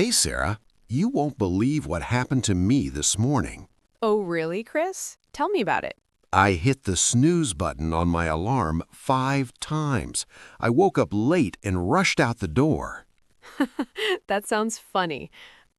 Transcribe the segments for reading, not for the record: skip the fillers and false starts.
Hey, Sarah, you won't believe what happened to me this morning. Oh, really, Chris? Tell me about it. I hit the snooze button on my alarm 5 times. I woke up late and rushed out the door. That sounds funny.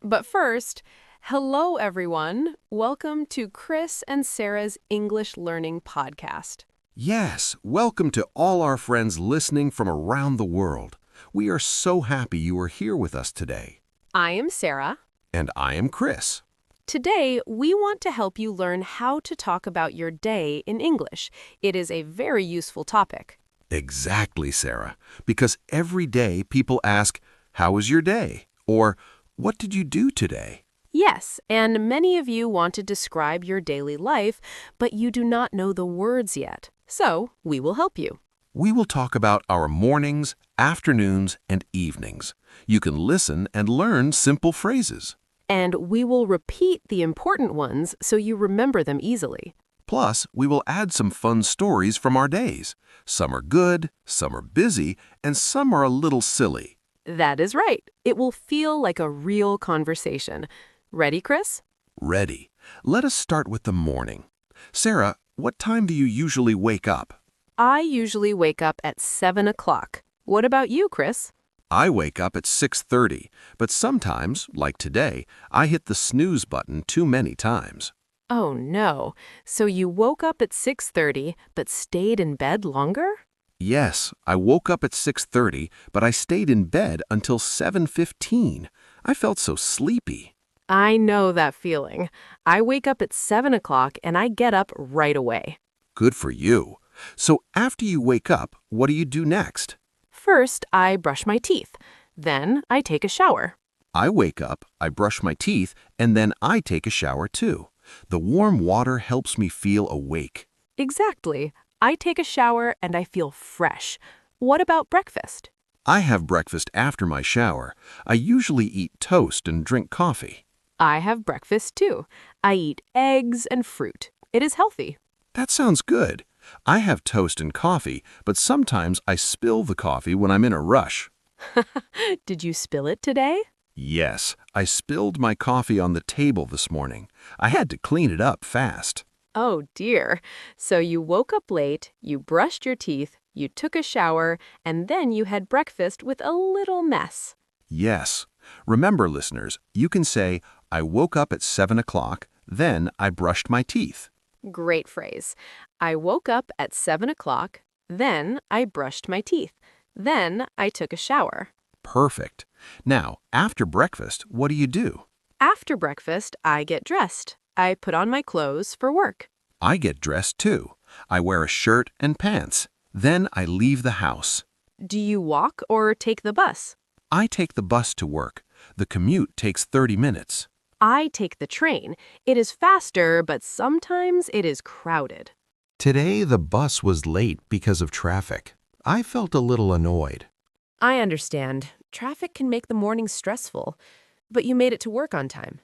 But first, hello, everyone. Welcome to Chris and Sarah's English Learning Podcast. Yes, welcome to all our friends listening from around the world. We are so happy you are here with us today. I am Sarah. And I am Chris. Today, we want to help you learn how to talk about your day in English. It is a very useful topic. Exactly, Sarah. Because every day people ask, "How was your day?" Or, "What did you do today?" Yes, and many of you want to describe your daily life, but you do not know the words yet. So, we will help you. We will talk about our mornings, afternoons, and evenings. You can listen and learn simple phrases. And we will repeat the important ones so you remember them easily. Plus, we will add some fun stories from our days. Some are good, some are busy, and some are a little silly. That is right. It will feel like a real conversation. Ready, Chris? Ready. Let us start with the morning. Sarah, what time do you usually wake up? I usually wake up at 7 o'clock. What about you, Chris? I wake up at 6:30, but sometimes, like today, I hit the snooze button too many times. Oh, no. So you woke up at 6:30 but stayed in bed longer? Yes, I woke up at 6:30, but I stayed in bed until 7:15. I felt so sleepy. I know that feeling. I wake up at 7 o'clock and I get up right away. Good for you. So after you wake up, what do you do next? First, I brush my teeth. Then I take a shower. I wake up, I brush my teeth, and then I take a shower too. The warm water helps me feel awake. Exactly. I take a shower and I feel fresh. What about breakfast? I have breakfast after my shower. I usually eat toast and drink coffee. I have breakfast too. I eat eggs and fruit. It is healthy. That sounds good. I have toast and coffee, but sometimes I spill the coffee when I'm in a rush. Did you spill it today? Yes, I spilled my coffee on the table this morning. I had to clean it up fast. Oh dear. So you woke up late, you brushed your teeth, you took a shower, and then you had breakfast with a little mess. Yes. Remember, listeners, you can say, I woke up at 7 o'clock, then I brushed my teeth. Great phrase. I woke up at 7 o'clock, then I brushed my teeth. Then I took a shower. Perfect. Now, after breakfast, what do you do? After breakfast, I get dressed. I put on my clothes for work. I get dressed too. I wear a shirt and pants. Then I leave the house. Do you walk or take the bus? I take the bus to work. The commute takes 30 minutes. I take the train. It is faster, but sometimes it is crowded. Today, the bus was late because of traffic. I felt a little annoyed. I understand. Traffic can make the morning stressful, but you made it to work on time.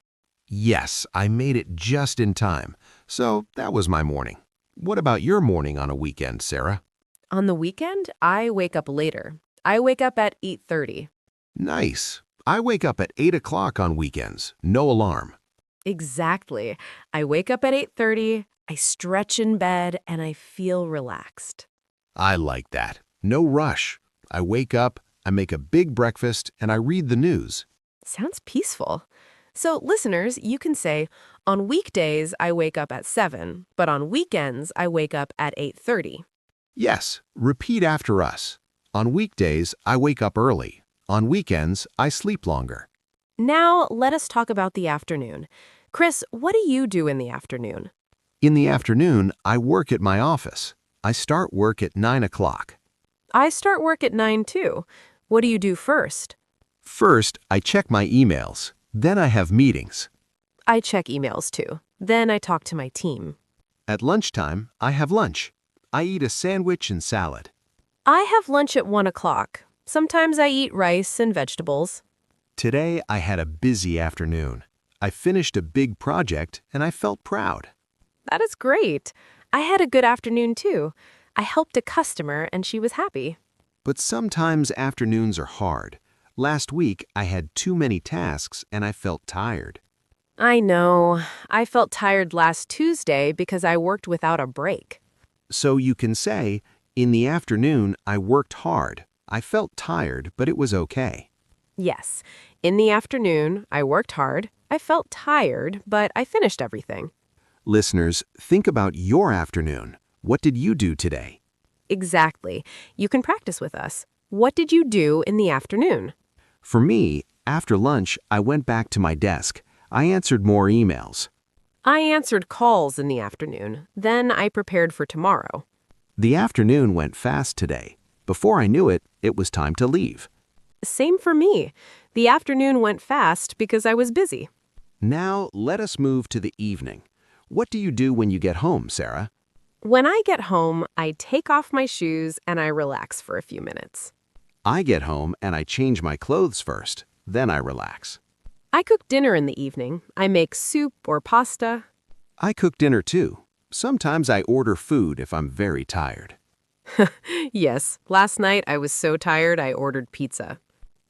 Yes, I made it just in time. So that was my morning. What about your morning on a weekend, Sarah? On the weekend, I wake up later. I wake up at 8:30. Nice. I wake up at 8 o'clock on weekends. No alarm. Exactly. I wake up at 8:30, I stretch in bed, and I feel relaxed. I like that. No rush. I wake up, I make a big breakfast, and I read the news. Sounds peaceful. So, listeners, you can say, on weekdays, I wake up at 7, but on weekends, I wake up at 8:30. Yes, repeat after us. On weekdays, I wake up early. On weekends, I sleep longer. Now, let us talk about the afternoon. Chris, what do you do in the afternoon? In the afternoon, I work at my office. I start work at 9 o'clock. I start work at 9 too. What do you do first? First, I check my emails. Then I have meetings. I check emails too. Then I talk to my team. At lunchtime, I have lunch. I eat a sandwich and salad. I have lunch at 1 o'clock. Sometimes I eat rice and vegetables. Today, I had a busy afternoon. I finished a big project and I felt proud. That is great. I had a good afternoon too. I helped a customer and she was happy. But sometimes afternoons are hard. Last week, I had too many tasks and I felt tired. I know. I felt tired last Tuesday because I worked without a break. So you can say, in the afternoon, I worked hard. I felt tired, but it was okay. Yes. In the afternoon, I worked hard. I felt tired, but I finished everything. Listeners, think about your afternoon. What did you do today? Exactly. You can practice with us. What did you do in the afternoon? For me, after lunch, I went back to my desk. I answered more emails. I answered calls in the afternoon. Then I prepared for tomorrow. The afternoon went fast today. Before I knew it, it was time to leave. Same for me. The afternoon went fast because I was busy. Now, let us move to the evening. What do you do when you get home, Sarah? When I get home, I take off my shoes and I relax for a few minutes. I get home and I change my clothes first. Then I relax. I cook dinner in the evening. I make soup or pasta. I cook dinner too. Sometimes I order food if I'm very tired. Yes, last night I was so tired I ordered pizza.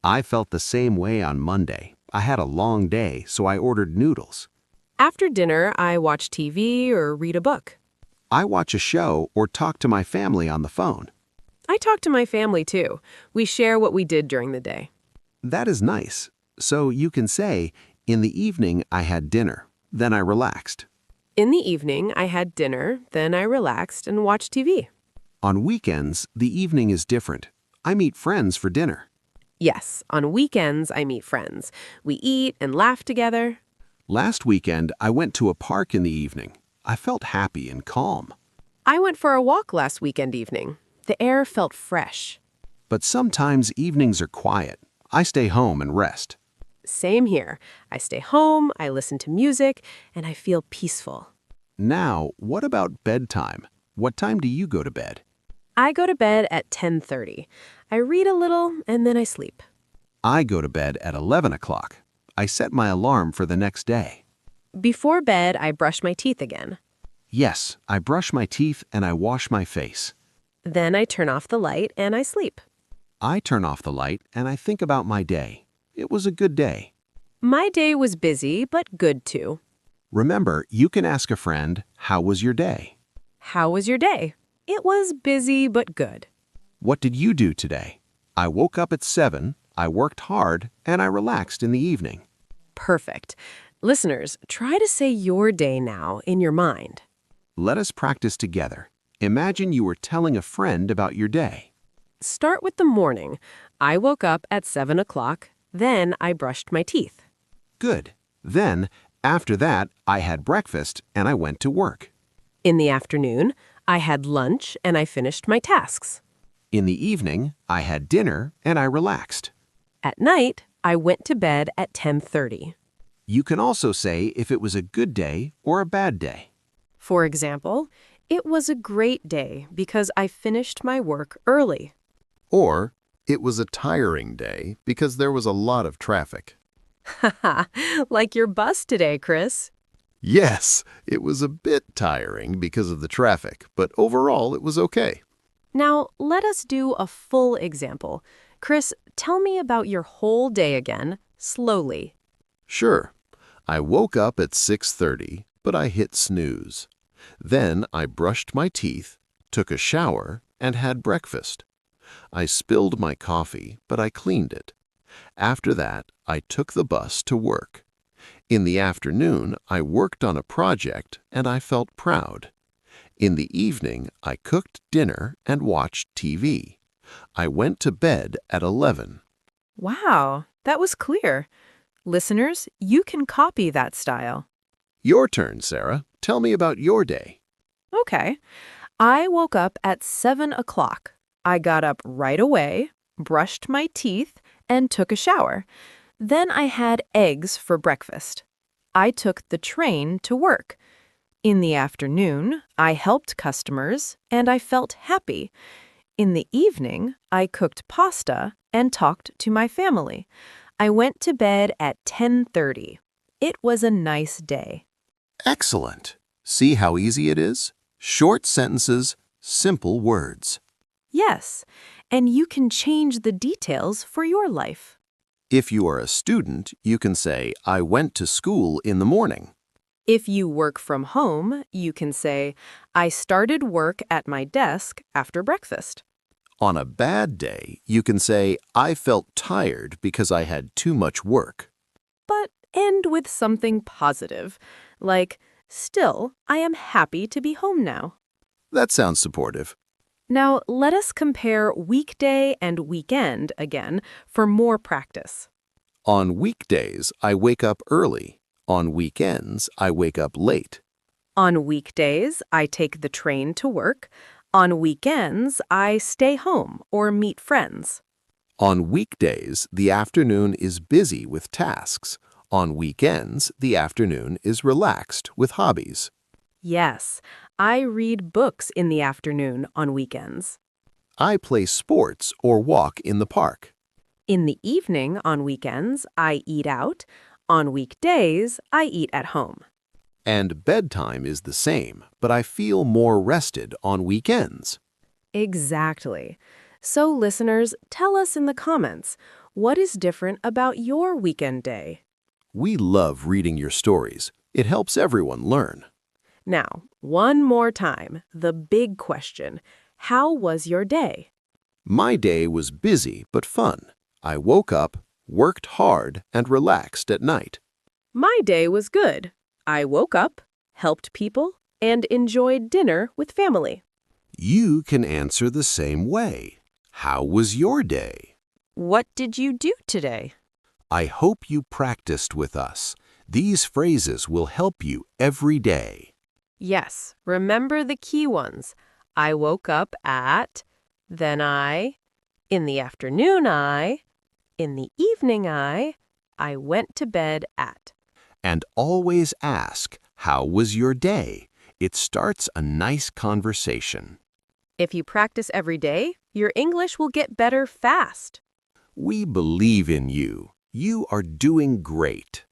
I felt the same way on Monday. I had a long day, so I ordered noodles. After dinner, I watch TV or read a book. I watch a show or talk to my family on the phone. I talk to my family too. We share what we did during the day. That is nice. So you can say, in the evening I had dinner, then I relaxed. In the evening, I had dinner, then I relaxed and watched TV. On weekends, the evening is different. I meet friends for dinner. Yes, on weekends, I meet friends. We eat and laugh together. Last weekend, I went to a park in the evening. I felt happy and calm. I went for a walk last weekend evening. The air felt fresh. But sometimes evenings are quiet. I stay home and rest. Same here. I stay home, I listen to music, and I feel peaceful. Now, what about bedtime? What time do you go to bed? I go to bed at 10:30. I read a little and then I sleep. I go to bed at 11 o'clock. I set my alarm for the next day. Before bed, I brush my teeth again. Yes, I brush my teeth and I wash my face. Then I turn off the light and I sleep. I turn off the light and I think about my day. It was a good day. My day was busy, but good too. Remember, you can ask a friend, how was your day? How was your day? It was busy, but good. What did you do today? I woke up at 7, I worked hard, and I relaxed in the evening. Perfect. Listeners, try to say your day now in your mind. Let us practice together. Imagine you were telling a friend about your day. Start with the morning. I woke up at 7 o'clock. Then I brushed my teeth. Good. Then, after that, I had breakfast and I went to work. In the afternoon, I had lunch and I finished my tasks. In the evening, I had dinner and I relaxed. At night, I went to bed at 10:30. You can also say if it was a good day or a bad day. For example, it was a great day because I finished my work early. Or, it was a tiring day because there was a lot of traffic. Haha, like your bus today, Chris. Yes, it was a bit tiring because of the traffic, but overall it was okay. Now, let us do a full example. Chris, tell me about your whole day again, slowly. Sure, I woke up at 6:30, but I hit snooze. Then I brushed my teeth, took a shower, and had breakfast. I spilled my coffee, but I cleaned it. After that, I took the bus to work. In the afternoon, I worked on a project and I felt proud. In the evening, I cooked dinner and watched TV. I went to bed at 11. Wow, that was clear. Listeners, you can copy that style. Your turn, Sarah. Tell me about your day. Okay. I woke up at 7 o'clock. I got up right away, brushed my teeth, and took a shower. Then I had eggs for breakfast. I took the train to work. In the afternoon, I helped customers, and I felt happy. In the evening, I cooked pasta and talked to my family. I went to bed at 10:30. It was a nice day. Excellent. See how easy it is? Short sentences, simple words. Yes, and you can change the details for your life. If you are a student, you can say, I went to school in the morning. If you work from home, you can say, I started work at my desk after breakfast. On a bad day, you can say, I felt tired because I had too much work. But end with something positive, like, still, I am happy to be home now. That sounds supportive. Now, let us compare weekday and weekend again for more practice. On weekdays, I wake up early. On weekends, I wake up late. On weekdays, I take the train to work. On weekends, I stay home or meet friends. On weekdays, the afternoon is busy with tasks. On weekends, the afternoon is relaxed with hobbies. Yes, I read books in the afternoon on weekends. I play sports or walk in the park. In the evening on weekends, I eat out. On weekdays, I eat at home. And bedtime is the same, but I feel more rested on weekends. Exactly. So, listeners, tell us in the comments, what is different about your weekend day? We love reading your stories. It helps everyone learn. Now, one more time, the big question. How was your day? My day was busy but fun. I woke up, worked hard, and relaxed at night. My day was good. I woke up, helped people, and enjoyed dinner with family. You can answer the same way. How was your day? What did you do today? I hope you practiced with us. These phrases will help you every day. Yes, remember the key ones. I woke up at, then in the afternoon in the evening I went to bed at. And always ask, how was your day? It starts a nice conversation. If you practice every day, your English will get better fast. We believe in you. You are doing great.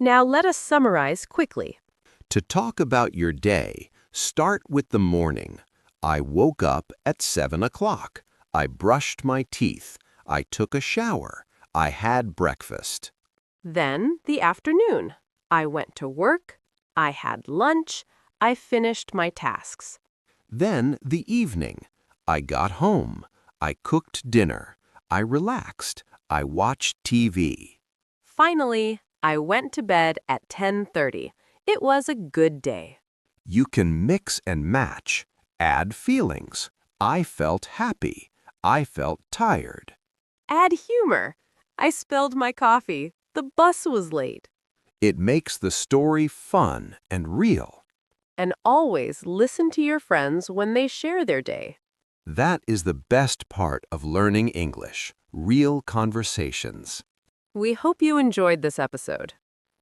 Now let us summarize quickly. To talk about your day, start with the morning. I woke up at 7 o'clock. I brushed my teeth. I took a shower. I had breakfast. Then the afternoon. I went to work. I had lunch. I finished my tasks. Then the evening. I got home. I cooked dinner. I relaxed. I watched TV. Finally, I went to bed at 10:30. It was a good day. You can mix and match. Add feelings. I felt happy. I felt tired. Add humor. I spilled my coffee. The bus was late. It makes the story fun and real. And always listen to your friends when they share their day. That is the best part of learning English, real conversations. We hope you enjoyed this episode.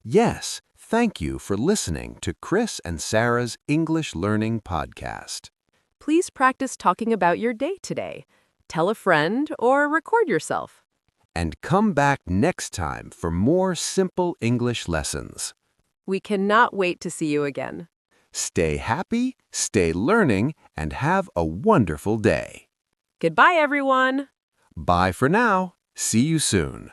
Yes, thank you for listening to Chris and Sarah's English Learning Podcast. Please practice talking about your day today. Tell a friend or record yourself. And come back next time for more simple English lessons. We cannot wait to see you again. Stay happy, stay learning, and have a wonderful day. Goodbye, everyone. Bye for now. See you soon.